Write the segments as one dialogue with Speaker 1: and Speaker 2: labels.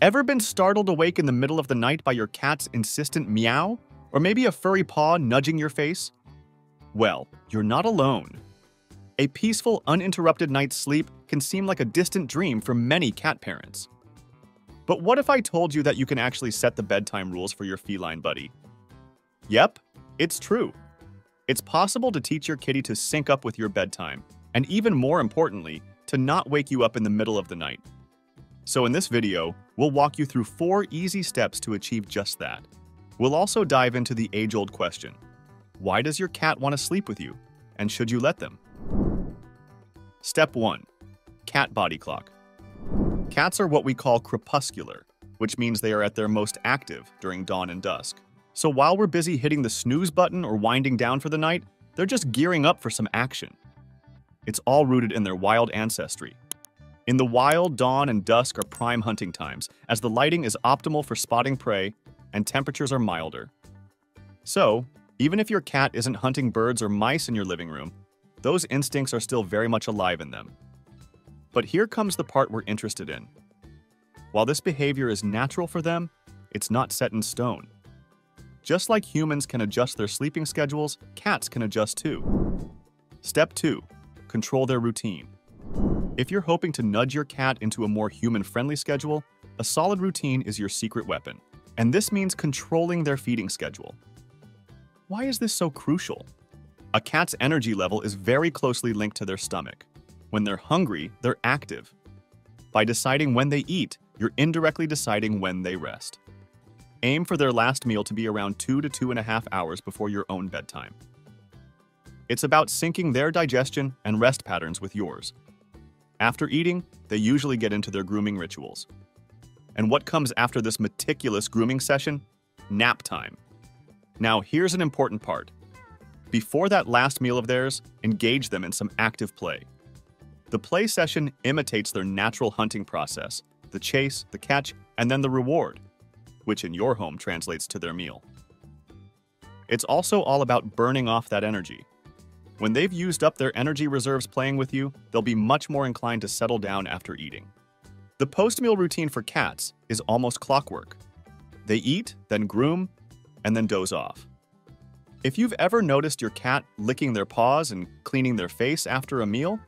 Speaker 1: Ever been startled awake in the middle of the night by your cat's insistent meow? Or maybe a furry paw nudging your face? Well, you're not alone. A peaceful, uninterrupted night's sleep can seem like a distant dream for many cat parents. But what if I told you that you can actually set the bedtime rules for your feline buddy? Yep, it's true. It's possible to teach your kitty to sync up with your bedtime, and even more importantly, to not wake you up in the middle of the night. So in this video, we'll walk you through 4 easy steps to achieve just that. We'll also dive into the age-old question: why does your cat want to sleep with you, and should you let them? Step 1. Cat body clock. Cats are what we call crepuscular, which means they are at their most active during dawn and dusk. So while we're busy hitting the snooze button or winding down for the night, they're just gearing up for some action. It's all rooted in their wild ancestry. In the wild, dawn and dusk are prime hunting times, as the lighting is optimal for spotting prey and temperatures are milder. So, even if your cat isn't hunting birds or mice in your living room, those instincts are still very much alive in them. But here comes the part we're interested in. While this behavior is natural for them, it's not set in stone. Just like humans can adjust their sleeping schedules, cats can adjust too. Step 2. Control their routine. If you're hoping to nudge your cat into a more human-friendly schedule, a solid routine is your secret weapon. And this means controlling their feeding schedule. Why is this so crucial? A cat's energy level is very closely linked to their stomach. When they're hungry, they're active. By deciding when they eat, you're indirectly deciding when they rest. Aim for their last meal to be around 2 to 2.5 hours before your own bedtime. It's about syncing their digestion and rest patterns with yours. After eating, they usually get into their grooming rituals. And what comes after this meticulous grooming session? Nap time. Now, here's an important part. Before that last meal of theirs, engage them in some active play. The play session imitates their natural hunting process: the chase, the catch, and then the reward, which in your home translates to their meal. It's also all about burning off that energy. When they've used up their energy reserves playing with you, they'll be much more inclined to settle down after eating. The post-meal routine for cats is almost clockwork. They eat, then groom, and then doze off. If you've ever noticed your cat licking their paws and cleaning their face after a meal,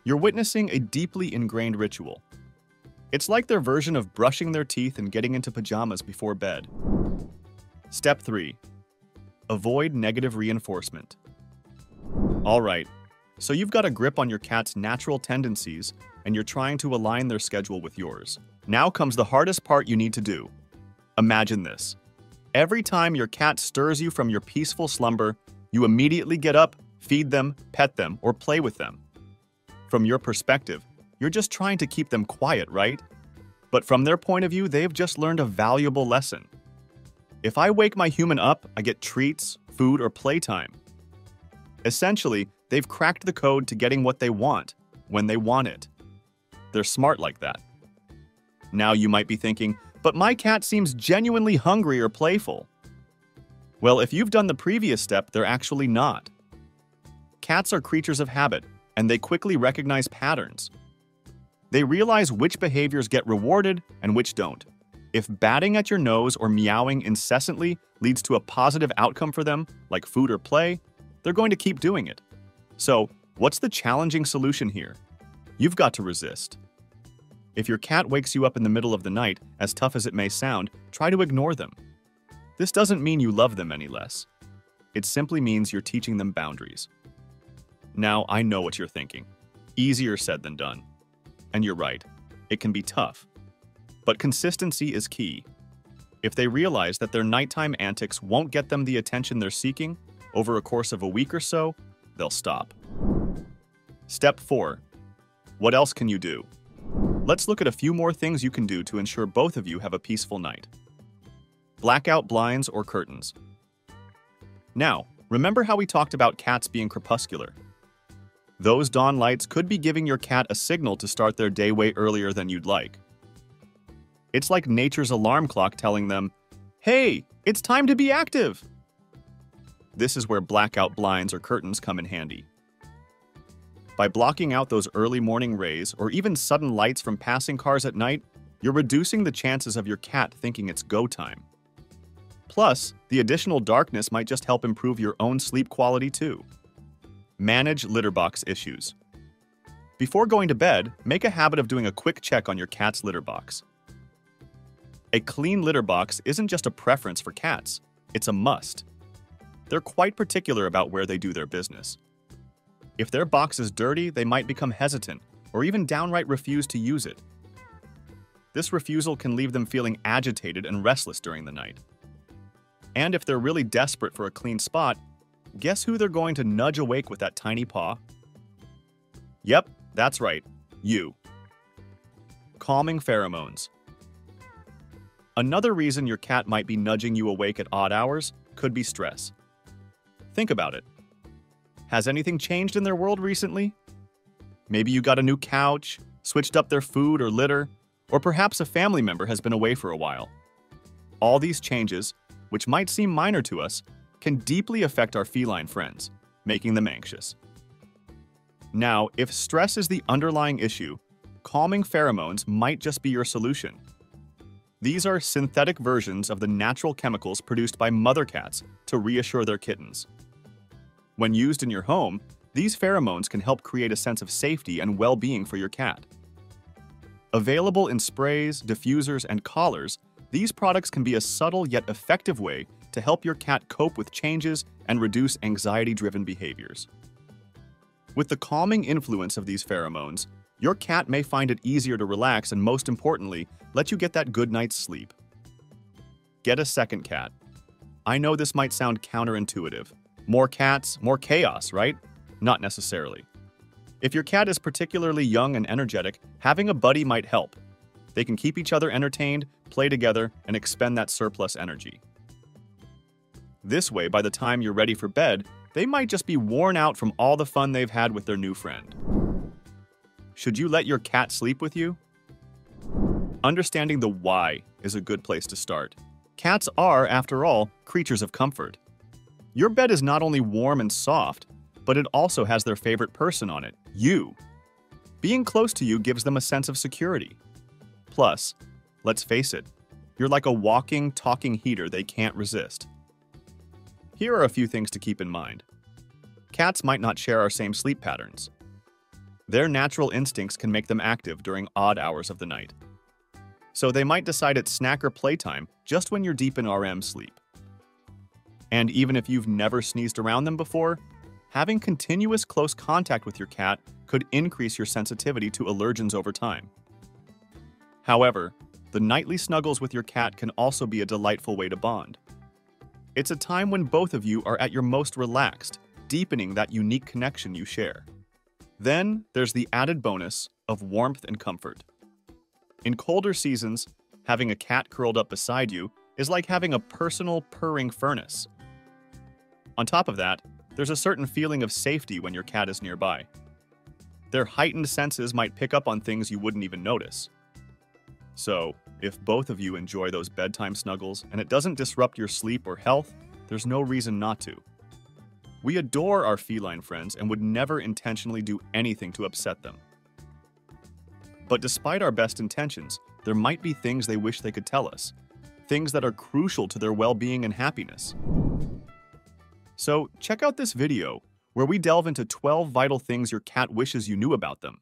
Speaker 1: you're witnessing a deeply ingrained ritual. It's like their version of brushing their teeth and getting into pajamas before bed. Step 3. Avoid negative reinforcement. Alright, so you've got a grip on your cat's natural tendencies and you're trying to align their schedule with yours. Now comes the hardest part you need to do. Imagine this. Every time your cat stirs you from your peaceful slumber, you immediately get up, feed them, pet them, or play with them. From your perspective, you're just trying to keep them quiet, right? But from their point of view, they've just learned a valuable lesson. If I wake my human up, I get treats, food, or playtime. Essentially, they've cracked the code to getting what they want, when they want it. They're smart like that. Now you might be thinking, but my cat seems genuinely hungry or playful. Well, if you've done the previous step, they're actually not. Cats are creatures of habit, and they quickly recognize patterns. They realize which behaviors get rewarded and which don't. If batting at your nose or meowing incessantly leads to a positive outcome for them, like food or play, they're going to keep doing it. So, what's the challenging solution here? You've got to resist. If your cat wakes you up in the middle of the night, as tough as it may sound, try to ignore them. This doesn't mean you love them any less. It simply means you're teaching them boundaries. Now, I know what you're thinking. Easier said than done. And you're right, it can be tough. But consistency is key. If they realize that their nighttime antics won't get them the attention they're seeking, over a course of a week or so, they'll stop. Step 4. What else can you do? Let's look at a few more things you can do to ensure both of you have a peaceful night. Blackout blinds or curtains. Now, remember how we talked about cats being crepuscular? Those dawn lights could be giving your cat a signal to start their day way earlier than you'd like. It's like nature's alarm clock telling them, "Hey, it's time to be active!" This is where blackout blinds or curtains come in handy. By blocking out those early morning rays or even sudden lights from passing cars at night, You're reducing the chances of your cat thinking it's go time. Plus, the additional darkness might just help improve your own sleep quality too. Manage litter box issues. Before going to bed, make a habit of doing a quick check on your cat's litter box. A clean litter box isn't just a preference for cats, it's a must. They're quite particular about where they do their business. If their box is dirty, they might become hesitant or even downright refuse to use it. This refusal can leave them feeling agitated and restless during the night. And if they're really desperate for a clean spot, guess who they're going to nudge awake with that tiny paw? Yep, that's right, you. Calming pheromones. Another reason your cat might be nudging you awake at odd hours could be stress. Think about it. Has anything changed in their world recently? Maybe you got a new couch, switched up their food or litter, or perhaps a family member has been away for a while. All these changes, which might seem minor to us, can deeply affect our feline friends, making them anxious. Now, if stress is the underlying issue, calming pheromones might just be your solution. These are synthetic versions of the natural chemicals produced by mother cats to reassure their kittens. When used in your home, these pheromones can help create a sense of safety and well-being for your cat. Available in sprays, diffusers, and collars, these products can be a subtle yet effective way to help your cat cope with changes and reduce anxiety-driven behaviors. With the calming influence of these pheromones, your cat may find it easier to relax and, most importantly, let you get that good night's sleep. Get a second cat. I know this might sound counterintuitive. More cats, more chaos, right? Not necessarily. If your cat is particularly young and energetic, having a buddy might help. They can keep each other entertained, play together, and expend that surplus energy. This way, by the time you're ready for bed, they might just be worn out from all the fun they've had with their new friend. Should you let your cat sleep with you? Understanding the why is a good place to start. Cats are, after all, creatures of comfort. Your bed is not only warm and soft, but it also has their favorite person on it, you. Being close to you gives them a sense of security. Plus, let's face it, you're like a walking, talking heater they can't resist. Here are a few things to keep in mind. Cats might not share our same sleep patterns. Their natural instincts can make them active during odd hours of the night. So they might decide it's snack or playtime just when you're deep in REM sleep. And even if you've never sneezed around them before, having continuous close contact with your cat could increase your sensitivity to allergens over time. However, the nightly snuggles with your cat can also be a delightful way to bond. It's a time when both of you are at your most relaxed, deepening that unique connection you share. Then there's the added bonus of warmth and comfort. In colder seasons, having a cat curled up beside you is like having a personal purring furnace. On top of that, there's a certain feeling of safety when your cat is nearby. Their heightened senses might pick up on things you wouldn't even notice. So, if both of you enjoy those bedtime snuggles and it doesn't disrupt your sleep or health, there's no reason not to. We adore our feline friends and would never intentionally do anything to upset them. But despite our best intentions, there might be things they wish they could tell us, things that are crucial to their well-being and happiness. So check out this video, where we delve into 12 vital things your cat wishes you knew about them.